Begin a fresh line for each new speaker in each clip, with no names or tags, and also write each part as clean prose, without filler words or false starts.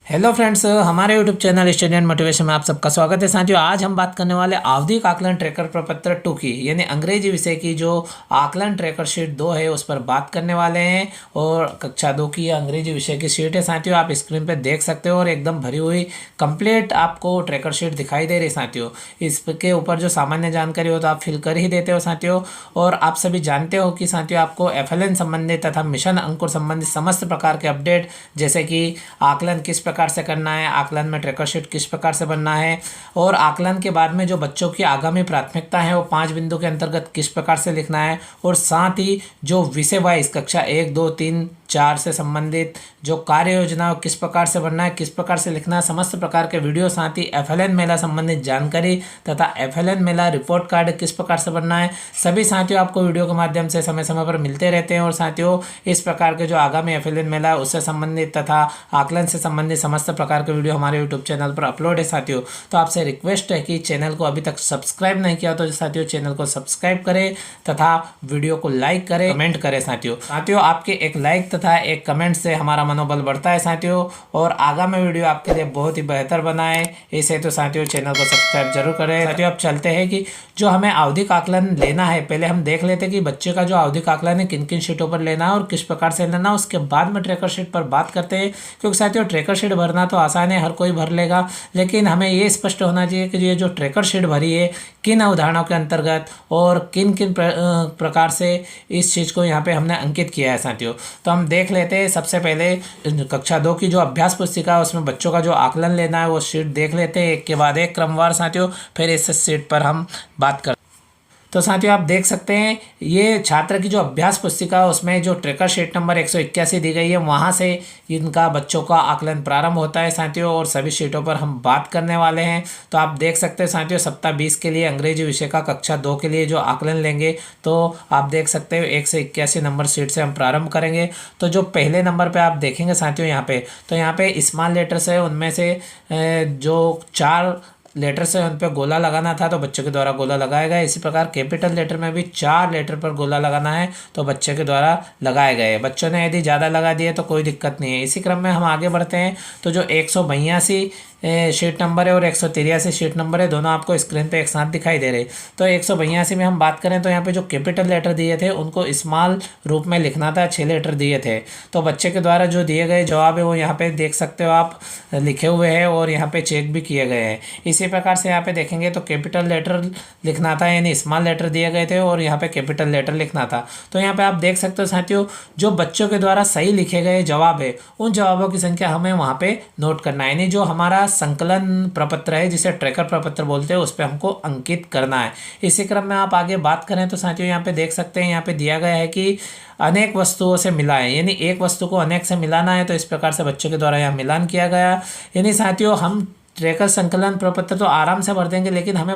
Hello friends, हमारे YouTube channel student motivation में आप सबका स्वागत है। साथियों, आज हम बात करने वाले आवधिक आकलन ट्रैकर प्रपत्र 2 की यानी अंग्रेजी विषय की जो आकलन ट्रैकर शीट 2 है उस पर बात करने वाले हैं। और कक्षा 2 की अंग्रेजी विषय की शीट है साथियों, आप स्क्रीन पर देख सकते हो और एकदम भरी हुई कंप्लीट आपको ट्रैकर शीट दिखाई दे रही साथियों। इसके ऊपर जो सामान्य जानकारी हो तो आप फिल कर ही देते हो साथियों। और आप सभी जानते हो कि साथियों आपको FLN संबंधित तथा मिशन अंकुर संबंधित समस्त प्रकार के अपडेट, जैसे कि आकलन किस प्रकार से करना है, आकलन में ट्रैकर शीट किस प्रकार से बनना है, और आकलन के बाद में जो बच्चों की आगामी प्राथमिकता है वो 5 बिंदु के अंतर्गत किस प्रकार से लिखना है, और साथ ही जो विषय वाइज कक्षा 1, 2, 3, 4 से संबंधित जो कार्य योजना किस प्रकार से बनना है, किस प्रकार से लिखना है, समस्त प्रकार के वीडियो, साथ ही FLN मेला संबंधित जानकारी तथा FLN मेला रिपोर्ट कार्ड किस प्रकार से बनना है, सभी साथियों आपको वीडियो के माध्यम से समय समय पर मिलते रहते हैं। और साथियों इस प्रकार के जो आगामी FLN मेला उससे संबंधित तथा आकलन से संबंधित समस्त प्रकार के वीडियो हमारे यूट्यूब चैनल पर अपलोड है साथियों। तो आपसे रिक्वेस्ट है कि चैनल को अभी तक सब्सक्राइब नहीं किया तो साथियों चैनल को सब्सक्राइब करें तथा वीडियो को लाइक करें, कमेंट करें साथियों आपके एक लाइक तथा एक कमेंट से हमारा मनोबल बढ़ता है साथियों, और आगामी वीडियो आपके लिए बहुत ही बेहतर बनाए। इसे तो साथियों चैनल को सब्सक्राइब जरूर करें साथियों। अब चलते हैं कि जो हमें आवधिक आकलन लेना है, पहले हम देख लेते हैं कि बच्चे का जो आवधिक आकलन है किन किन शीटों पर लेना है और किस प्रकार से लेना है, उसके बाद में ट्रैकर शीट पर बात करते हैं। क्योंकि साथियों ट्रैकर शीट भरना तो आसान है, हर कोई भर लेगा, लेकिन हमें ये स्पष्ट होना चाहिए कि ये जो ट्रैकर शीट भरी है किन अवधारणाओं के अंतर्गत और किन किन प्रकार से इस चीज़ को यहाँ पे हमने अंकित किया है साथियों। तो हम देख लेते हैं। सबसे पहले कक्षा 2 की जो अभ्यास पुस्तिका है उसमें बच्चों का जो आकलन लेना है वो शीट देख लेते हैं एक के बाद एक क्रमवार साथियों, फिर इस शीट पर हम बात करते हैं। तो साथियों आप देख सकते हैं ये छात्र की जो अभ्यास पुस्तिका है उसमें जो ट्रैकर शीट नंबर 181 दी गई है वहाँ से इनका बच्चों का आकलन प्रारंभ होता है साथियों, और सभी शीटों पर हम बात करने वाले हैं। तो आप देख सकते हैं साथियों सप्ताह 20 के लिए अंग्रेजी विषय का कक्षा 2 के लिए जो आकलन लेंगे तो आप देख सकते हो 1 से 81 नंबर शीट से हम प्रारंभ करेंगे। तो जो पहले नंबर पर आप देखेंगे साथियों यहाँ पे स्मॉल लेटर्स है, उनमें से जो 4 लेटर से उन पर गोला लगाना था तो बच्चों के द्वारा गोला लगाया गया। इसी प्रकार कैपिटल लेटर में भी 4 लेटर पर गोला लगाना है तो बच्चे के द्वारा लगाए गए। बच्चों ने यदि ज़्यादा लगा दिए तो कोई दिक्कत नहीं है। इसी क्रम में हम आगे बढ़ते हैं। तो जो 182 शीट नंबर है और 183 शीट नंबर है, दोनों आपको स्क्रीन पे एक साथ दिखाई दे रहे। तो 182 में हम बात करें तो यहाँ पे जो कैपिटल लेटर दिए थे उनको स्मॉल रूप में लिखना था, 6 लेटर दिए थे। तो बच्चे के द्वारा जो दिए गए जवाब है वो यहाँ पे देख सकते हो आप लिखे हुए हैं और यहाँ पे चेक भी किए गए हैं। इसी प्रकार से यहाँ पे देखेंगे तो कैपिटल लेटर लिखना था, यानी स्मॉल लेटर दिए गए थे और यहाँ पे कैपिटल लेटर लिखना था। तो यहाँ पे आप देख सकते हो साथियों जो बच्चों के द्वारा सही लिखे गए जवाब है उन जवाबों की संख्या हमें वहाँ पे नोट करना है, यानी जो हमारा संकलन प्रपत्र है जिसे ट्रैकर प्रपत्र बोलते हैं उस पर हमको अंकित करना है। इसी क्रम में आप आगे बात करें तो साथियों यहाँ पे देख सकते हैं, यहाँ पे दिया गया है कि अनेक वस्तुओं से मिलाएं, यानी एक वस्तु को अनेक से मिलाना है। तो इस प्रकार से बच्चों के द्वारा यहाँ मिलान किया गया। यानी साथियों हम ट्रैकर संकलन प्रपत्र तो आराम से भर देंगे, लेकिन हमें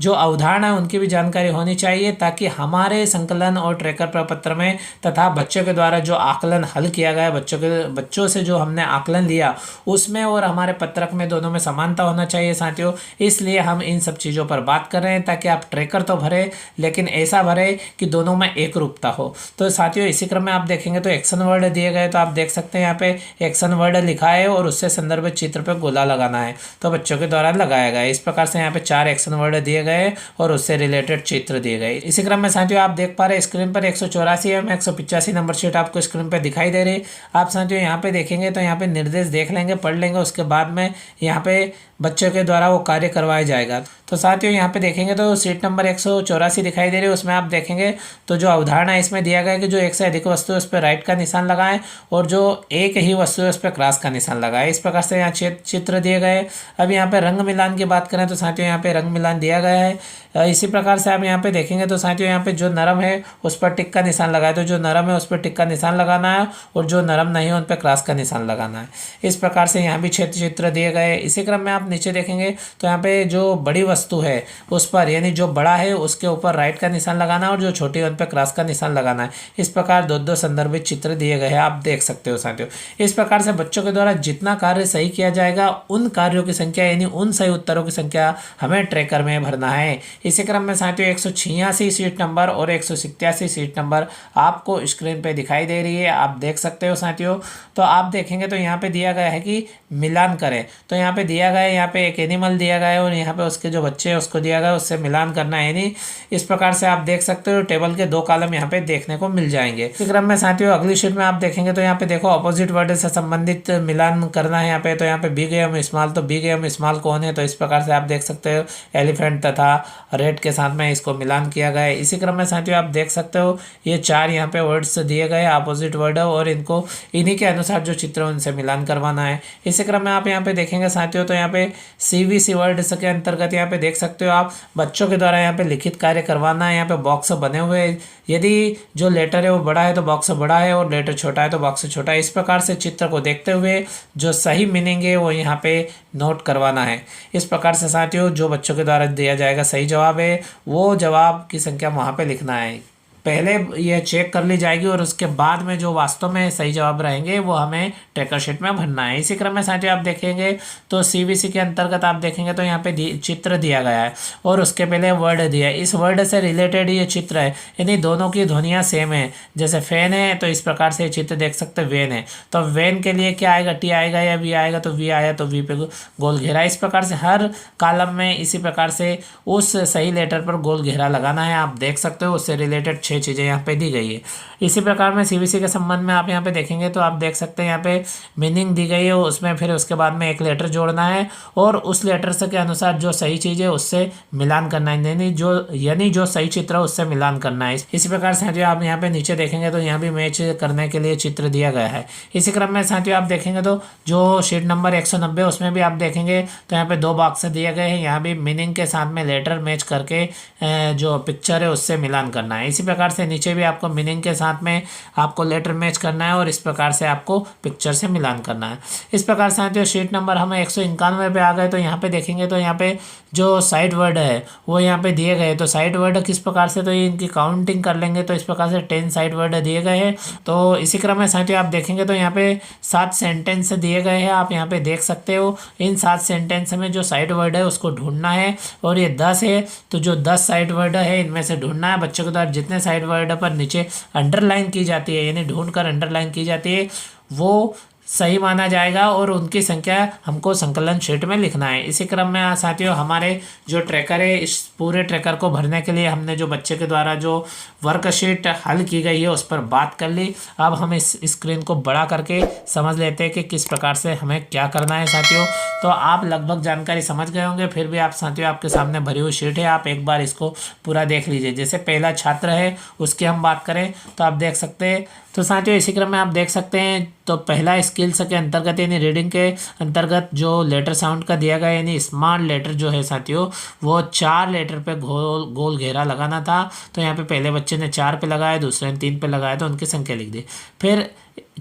जो अवधारणा है उनकी भी जानकारी होनी चाहिए ताकि हमारे संकलन और ट्रैकर प्रपत्र में तथा बच्चों के द्वारा जो आकलन हल किया गया बच्चों से जो हमने आकलन लिया उसमें और हमारे पत्रक में दोनों में समानता होना चाहिए साथियों। इसलिए हम इन सब चीज़ों पर बात कर रहे हैं ताकि आप ट्रैकर तो भरे लेकिन ऐसा भरे कि दोनों में एक रूपता हो। तो साथियों इसी क्रम में आप देखेंगे तो एक्शन वर्ड दिए गए, तो आप देख सकते हैं यहाँ पे एक्शन वर्ड लिखा है और उससे संदर्भित चित्र पर गोला लगाना है तो बच्चों के द्वारा लगाया गया। इस प्रकार से यहाँ पे 4 एक्शन वर्ड दिए गए और उससे रिलेटेड चित्र दिए गए। इसी क्रम में साथियों आप देख पा रहे हैं स्क्रीन पर 184 एवं 185 नंबर शीट आपको स्क्रीन पर दिखाई दे रही। आप साथियों यहाँ पे देखेंगे तो यहाँ पे निर्देश देख लेंगे, पढ़ लेंगे, उसके बाद में यहाँ पे बच्चों के द्वारा वो कार्य करवाया जाएगा। तो साथियों यहाँ पे देखेंगे तो सीट नंबर 184 दिखाई दे रही है, उसमें आप देखेंगे तो जो अवधारणा है इसमें दिया गया है कि जो एक से अधिक वस्तु है उस पर राइट का निशान लगाएं और जो एक ही वस्तु है उस पर क्रॉस का निशान लगाएं। इस प्रकार से यहाँ चित्र दिए गए। अब यहाँ पे रंग मिलान की बात करें तो साथियों यहाँ पे रंग मिलान दिया गया है। इसी प्रकार से आप यहाँ पे देखेंगे तो साथियों यहाँ पे जो नरम है उस पर टिक का निशान लगाए, तो जो नरम है उस पर टिक का निशान लगाना है और जो नरम नहीं है उन पर क्रॉस का निशान लगाना है। इस प्रकार से यहाँ भी चित्र दिए गए। इसी क्रम में आप नीचे देखेंगे तो यहाँ पे जो बड़ी वस्तु है उस पर, यानी जो बड़ा है उसके ऊपर राइट का निशान लगाना है और जो छोटी है उन पर क्रॉस का निशान लगाना है। इस प्रकार दो दो संदर्भित चित्र दिए गए हैं, आप देख सकते हो साथियों। इस प्रकार से बच्चों के द्वारा जितना कार्य सही किया जाएगा उन कार्यों की संख्या यानी उन सही उत्तरों की संख्या हमें ट्रैकर में भरना है। इसी क्रम में साथियों 186 सीट नंबर और 187 सीट नंबर आपको स्क्रीन पे दिखाई दे रही है, आप देख सकते हो साथियों। तो आप देखेंगे तो यहाँ पे दिया गया है कि मिलान करें, तो यहाँ पे दिया गया है, यहाँ पे एक एनिमल दिया गया है और यहाँ पे उसके जो बच्चे हैं उसको दिया गया है, उससे मिलान करना है। यानी इस प्रकार से आप देख सकते हो टेबल के दो कॉलम यहाँ पे देखने को मिल जाएंगे। इस क्रम में साथियों अगली शीट में आप देखेंगे तो यहाँ पे देखो अपोजिट वर्ड से संबंधित मिलान करना है यहाँ पे। तो यहाँ पे बिग एम स्मॉल, तो बिग एम स्मॉल कौन है, तो इस प्रकार से आप देख सकते हो एलिफेंट तथा रेड के साथ में इसको मिलान किया गया है। इसी क्रम में साथियों आप देख सकते हो ये चार यहाँ पे वर्ड्स दिए गए अपोजिट वर्ड और इनको इन्हीं के अनुसार जो चित्र उनसे मिलान करवाना है। इसी क्रम में आप यहाँ पे देखेंगे साथियों तो यहाँ पे CVC वर्ड्स के अंतर्गत यहाँ पे देख सकते हो आप बच्चों के द्वारा यहाँ पे लिखित कार्य करवाना है। यहाँ पे बॉक्स बने हुए, यदि जो लेटर है वो बड़ा है तो बॉक्स बड़ा है और लेटर छोटा है तो बॉक्स छोटा है। इस प्रकार से चित्र को देखते हुए जो सही मीनिंग है वो यहाँ पे नोट करवाना है। इस प्रकार से साथियों जो बच्चों के द्वारा दिया जाएगा सही जवाब है वो जवाब की संख्या वहाँ पे लिखना है। पहले ये चेक कर ली जाएगी और उसके बाद में जो वास्तव में सही जवाब रहेंगे वो हमें ट्रैकर शीट में भरना है। इसी क्रम में साथियों आप देखेंगे तो CVC के अंतर्गत आप देखेंगे तो यहाँ पे चित्र दिया गया है और उसके पहले वर्ड दिया है। इस वर्ड से रिलेटेड ये चित्र है, यानी दोनों की ध्वनियाँ सेम है। जैसे फैन है तो इस प्रकार से चित्र देख सकते हैं। वेन है तो वेन के लिए क्या आएगा, T आएगा या V आएगा, तो V आया तो V पे गोल घेरा। इस प्रकार से हर कॉलम में इसी प्रकार से उस सही लेटर पर गोल घेरा लगाना है, आप देख सकते हो। उससे रिलेटेड 6 चीज़ें यहाँ पे दी गई है। इसी प्रकार में CVC के संबंध में आप यहाँ पे देखेंगे तो आप देख सकते हैं यहाँ पे मीनिंग दी गई है, उसमें फिर उसके बाद में एक लेटर जोड़ना है और उस लेटर से के अनुसार जो सही चीज़ है उससे मिलान करना है, यानी जो सही चित्र है उससे मिलान करना है। इसी प्रकार से साथियों आप यहाँ पे नीचे देखेंगे तो यहाँ भी मैच करने के लिए चित्र दिया गया है। इसी क्रम में साथियों आप देखेंगे तो जो शीट नंबर 190 उसमें भी आप देखेंगे तो यहाँ पे दो बॉक्स दिए गए हैं, यहाँ भी मीनिंग के साथ में लेटर मैच करके जो पिक्चर है उससे मिलान करना है। इसी प्रकार से नीचे भी आपको मीनिंग के साथ में आपको लेटर मैच करना है और इस प्रकार से आपको पिक्चर से मिलान करना है। इस प्रकार से साथियों शीट नंबर हम 191 पे आ गए तो यहाँ पे देखेंगे तो यहाँ पे जो साइड वर्ड है वो यहाँ पे दिए गए। तो साइड वर्ड किस प्रकार से, तो इनकी काउंटिंग कर लेंगे तो इस प्रकार से 10 साइड वर्ड दिए गए हैं। तो इसी क्रम में साथियों आप देखेंगे तो यहाँ पे 7 सेंटेंस दिए गए हैं, आप यहाँ पे देख सकते हो। इन 7 सेंटेंस में जो साइड वर्ड है उसको ढूंढना है और ये 10 है तो जो 10 साइड वर्ड है इनमें से ढूंढना है। बच्चों के द्वारा जितने साइड वर्ड पर नीचे अंडरलाइन की जाती है यानी ढूंढ कर अंडरलाइन की जाती है वो सही माना जाएगा और उनकी संख्या हमको संकलन शीट में लिखना है। इसी क्रम में साथियों हमारे जो ट्रैकर है इस पूरे ट्रैकर को भरने के लिए हमने जो बच्चे के द्वारा जो वर्कशीट हल की गई है उस पर बात कर ली। अब हम इस स्क्रीन को बड़ा करके समझ लेते हैं कि किस प्रकार से हमें क्या करना है साथियों। तो आप लगभग जानकारी समझ गए होंगे, फिर भी आप साथियों आपके सामने भरी हुई शीट है, आप एक बार इसको पूरा देख लीजिए। जैसे पहला छात्र है उसकी हम बात करें तो आप देख सकते हैं। तो साथियों इसी क्रम में आप देख सकते हैं तो पहला स्किल्स के अंतर्गत यानी रीडिंग के अंतर्गत जो लेटर साउंड का दिया गया यानी स्मॉल लेटर जो है साथियों वो 4 लेटर पे गोल घेरा लगाना था। तो यहाँ पे पहले बच्चे ने 4 पे लगाया, दूसरे ने 3 पे लगाया तो उनकी संख्या लिख दी। फिर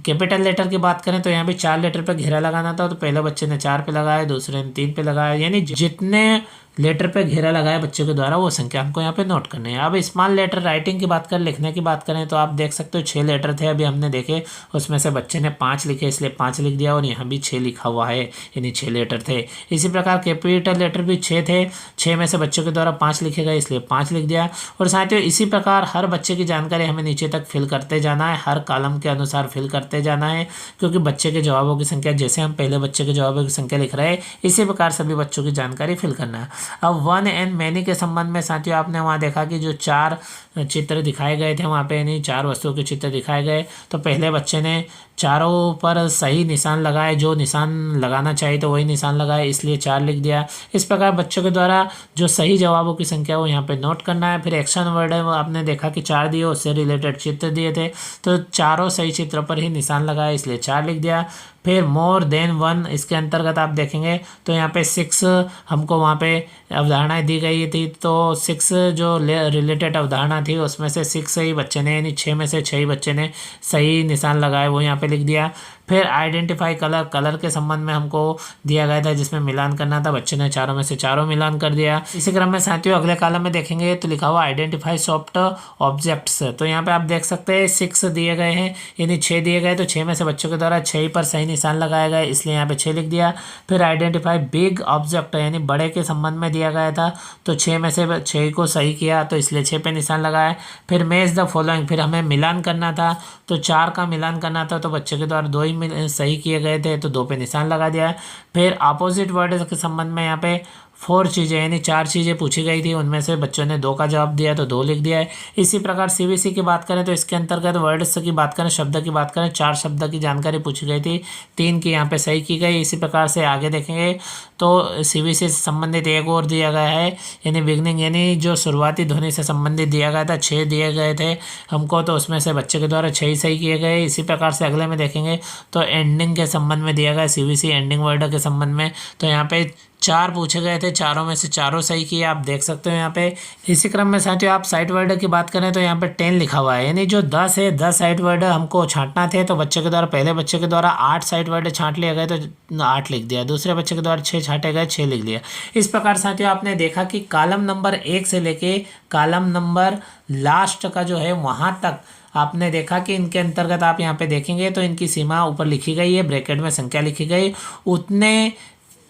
कैपिटल लेटर की बात करें तो यहाँ पे 4 लेटर पे घेरा लगाना था, तो पहले बच्चे ने 4 पे लगाया, दूसरे ने 3 पे लगाया, यानी जितने लेटर पे घेरा लगाया बच्चे के द्वारा वो संख्या हमको यहाँ पे नोट करनी है। अब स्मॉल लेटर राइटिंग की बात करें, लिखने की बात करें तो आप देख सकते हो 6 लेटर थे अभी हमने देखे, उसमें से बच्चे ने 5 लिखे इसलिए 5 लिख दिया और यहाँ भी 6 लिखा हुआ है यानी 6 लेटर थे। इसी प्रकार कैपिटल लेटर भी 6 थे, 6 में से बच्चों के द्वारा 5 लिखे गए इसलिए 5 लिख दिया। और साथियों इसी प्रकार हर बच्चे की जानकारी हमें नीचे तक फिल करते जाना है, हर कॉलम के अनुसार फिल करते जाना है, क्योंकि बच्चे के जवाबों की संख्या जैसे हम पहले बच्चे के जवाबों की संख्या लिख रहे हैं इसी प्रकार सभी बच्चों की जानकारी फिल करना है। अब वन एंड मैनी के संबंध में साथियों आपने वहाँ देखा कि जो 4 चित्र दिखाए गए थे वहाँ पे यानी 4 वस्तुओं के चित्र दिखाए गए, तो पहले बच्चे ने चारों पर सही निशान लगाए, जो निशान लगाना चाहिए तो वही निशान लगाए इसलिए 4 लिख दिया। इस प्रकार बच्चों के द्वारा जो सही जवाबों की संख्या वो यहाँ पे नोट करना है। फिर एक्शन वर्ड है वो आपने देखा कि 4 दिए, उससे रिलेटेड चित्र दिए थे तो चारों सही चित्रों पर ही निशान लगाए इसलिए 4 लिख दिया। फिर मोर देन 1 इसके अंतर्गत आप देखेंगे तो यहाँ पे 6 हमको वहाँ पे अवधारणाएं दी गई थी, तो 6 जो रिलेटेड अवधारणा थी उसमें से 6 सही बच्चे ने यानी 6 में से 6 बच्चे ने सही निशान लगाए वो यहाँ पे लिख दिया। फिर आइडेंटिफाई कलर, कलर के संबंध में हमको दिया गया था जिसमें मिलान करना था, बच्चे ने चारों में से चारों मिलान कर दिया। इसी क्रम में साथियों अगले कॉलम में देखेंगे तो लिखा हुआ आइडेंटिफाई सॉफ्ट ऑब्जेक्ट्स। तो यहाँ पे आप देख सकते हैं 6 दिए गए हैं, यानी 6 दिए गए, तो 6 में से बच्चों के द्वारा 6 पर सही निशान लगाया गया, इसलिए यहाँ पे 6 लिख दिया। फिर आइडेंटिफाई बिग ऑब्जेक्ट यानी बड़े के संबंध में दिया गया था, तो 6 में से 6 को सही किया, तो इसलिए 6 पे निशान लगाया। फिर मैच द फॉलोइंग, फिर हमें मिलान करना था, तो 4 का मिलान करना था, तो बच्चे के द्वारा 2 ही सही किए गए थे, तो 2 पे निशान लगा दिया। फिर अपोजिट वर्ड के संबंध में यहाँ पे 4 चीज़ें यानी 4 चीज़ें पूछी गई थी, उनमें से बच्चों ने 2 का जवाब दिया, तो 2 लिख दिया है। इसी प्रकार सीवीसी की बात करें तो इसके अंतर्गत वर्ड्स की बात करें, शब्द की बात करें, 4 शब्द की जानकारी पूछी गई थी, 3 की यहाँ पे सही की गई। इसी प्रकार से आगे देखेंगे तो सीवीसी से संबंधित एक और दिया गया है, यानी बिगनिंग यानी जो शुरुआती ध्वनि से संबंधित दिया गया था, 6 दिए गए थे हमको, तो उसमें से बच्चे के द्वारा 6 ही सही किए गए। इसी प्रकार से अगले में देखेंगे तो एंडिंग के संबंध में दिया गया सीवीसी एंडिंग वर्ड के संबंध में, तो यहाँ पे 4 पूछे गए थे, चारों में से चारों सही किए, आप देख सकते हो यहाँ पे। इसी क्रम में साथियों आप साइड वर्ड की बात करें तो यहाँ पे 10 लिखा हुआ है, यानी जो 10 है 10 साइड वर्ड हमको छांटना थे, तो बच्चे के द्वारा पहले बच्चे के द्वारा 8 साइड वर्ड छांट लिए गए, तो 8 लिख दिया। दूसरे बच्चे के द्वारा 6 छांटे गए, 6 लिख दिया। इस प्रकार साथियों आपने देखा कि कॉलम नंबर 1 से लेके कॉलम नंबर लास्ट का जो है वहाँ तक आपने देखा कि इनके अंतर्गत आप यहाँ पे देखेंगे तो इनकी सीमा ऊपर लिखी गई है, ब्रैकेट में संख्या लिखी गई, उतने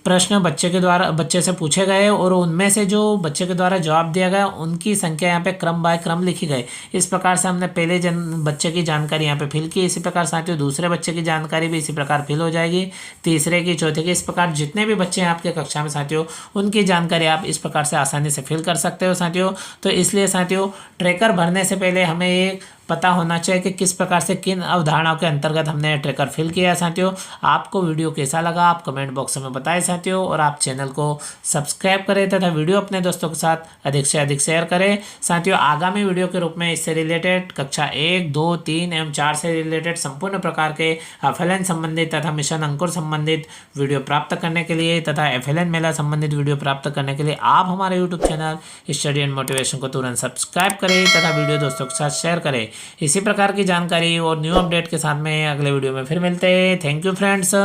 प्रश्न बच्चे से पूछे गए और उनमें से जो बच्चे के द्वारा जवाब दिया गया उनकी संख्या यहाँ पे क्रम बाय क्रम लिखी गई। इस प्रकार से हमने पहले बच्चे की जानकारी यहाँ पे फिल की। इसी प्रकार साथियों दूसरे बच्चे की जानकारी भी इसी प्रकार फिल हो जाएगी, तीसरे की, चौथे की, इस प्रकार जितने भी बच्चे हैं आपके कक्षा में साथियों उनकी जानकारी आप इस प्रकार से आसानी से फिल कर सकते हो साथियों। तो इसलिए साथियों ट्रैकर भरने से पहले हमें एक पता होना चाहिए कि किस प्रकार से किन अवधारणाओं के अंतर्गत हमने ट्रैकर फिल किया साथियों। आपको वीडियो कैसा लगा आप कमेंट बॉक्स में बताएं साथियों, और आप चैनल को सब्सक्राइब करें तथा वीडियो अपने दोस्तों के साथ अधिक से अधिक शेयर करें साथियों। आगामी वीडियो के रूप में इससे रिलेटेड कक्षा 1, 2, 3 एवं 4 से रिलेटेड संपूर्ण प्रकार के FLN संबंधित तथा मिशन अंकुर संबंधित वीडियो प्राप्त करने के लिए तथा FLN मेला संबंधित वीडियो प्राप्त करने के लिए आप हमारे YouTube channel study and motivation को तुरंत सब्सक्राइब करें तथा वीडियो दोस्तों के साथ शेयर करें। इसी प्रकार की जानकारी और न्यू अपडेट के साथ में अगले वीडियो में फिर मिलते हैं। Thank you friends.